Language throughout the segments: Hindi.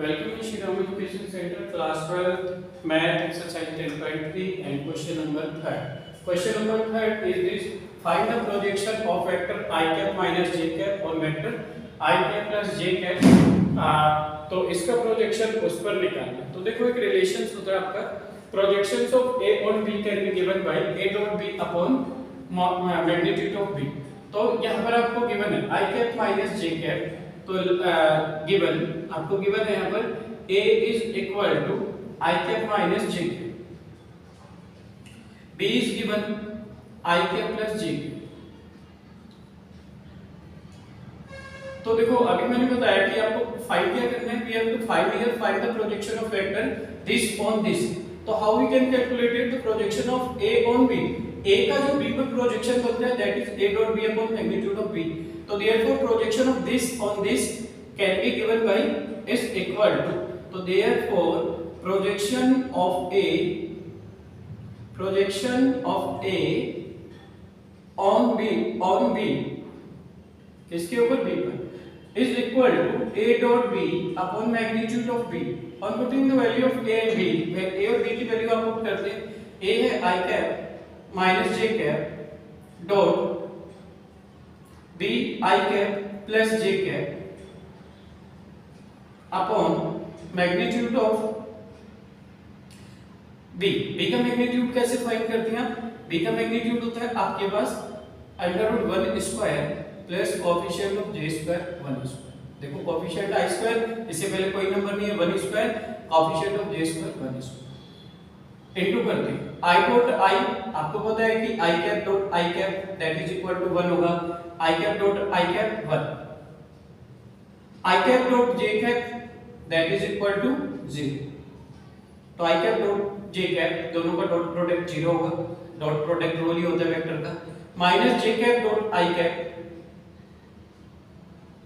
Welcome to Shriram Education Center, class 12, math exercise 10.3 and question number 3rd. Question number 3rd is this: find the projection of vector I cap minus j cap और vector I cap plus j cap। तो इसका प्रोजेक्शन उस पर निकालना। तो देखो एक रिलेशन होता है आपका, projections of a on b can be given by a dot b upon magnitude of b। तो यहाँ पर आपको गिवन है I cap minus j cap, तो गिवन आपको गिवन है यहाँ पर a is equal to I cap minus j cap, b is given I cap plus j cap। तो देखो अभी मैंने बताया कि आपको फाइंड क्या करना है, we have to find here find the projection of vector this on this. तो how we can calculate the projection of a on b। a का जो b पर प्रोजेक्शन बनता है that is a dot b upon magnitude of b। तो therefore projection of this on this can be given by is equal to, तो therefore projection of a on b किसके ऊपर b पर is equal to a dot b upon magnitude of b। on putting the value of a and b, where a और b की वैल्यू आप पुट करते हैं, a है I cap minus j cap dot b I cap plus j cap upon magnitude of b। b का मैग्नीट्यूड कैसे फाइंड करते हैं आप? b का मैग्नीट्यूड होता है आपके पास under root 1 square plus coefficient of j square 1 square. देखो कोएफिशिएंट i स्क्वायर, इससे पहले कोई नंबर नहीं है, 1 square coefficient of j square 1 square into करते हैं i डॉट i। आपको पता है कि i cap dot i cap that is equal to 1 होगा, i cap dot i cap 1, i cap dot j cap that is equal to 0। तो i cap dot j cap दोनों का डॉट प्रोडक्ट 0 होगा, डॉट प्रोडक्ट रोल ही होता है वेक्टर का, minus j cap dot i cap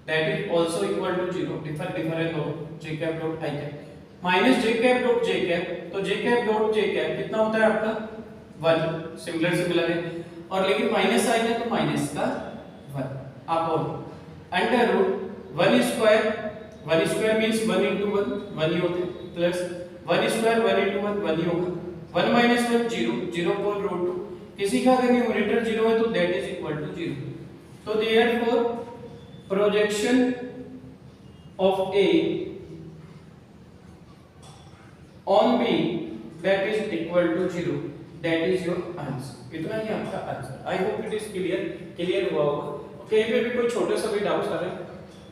that is also equal to 0। Difference हो j cap dot i cap minus j cap dot j cap, तो j cap dot j cap कितना होता है आपका 1, सिमिलर है, और लेकिन माइनस आएगा तो माइनस का 1 upon under root 1 square means 1 into 1 ही होते हैं, प्लस 1 स्क्वायर 1 into 1 ही होगा, 1 minus 1 0 अपॉन रूट 2। किसी का अगर न्यूमरेटर 0 है तो दैट इज इक्वल टू 0। तो therefore projection of a on b that is equal to 0, that is your answer. इतना ही आपका answer. I hope it is clear हुआ होगा। कहीं पे भी कोई छोटा सा भी डाउट आ रहा है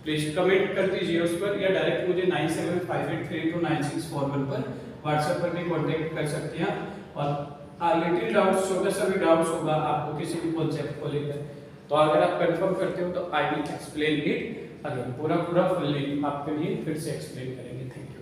प्लीज कमेंट कर दीजिए उस पर, या डायरेक्ट मुझे 9758329641 पर व्हाट्सएप पर भी कांटेक्ट कर सकते हैं। और लिटिल डाउट्स, छोटा सा भी डाउट्स होगा आपको किसी भी कॉन्सेप्ट को लेकर, तो अगर आप कंफर्म करते हो तो I will explain it again, पूरा फुल्ली आपके लिए फिर से एक्सप्लेन करेंगे। Thank you.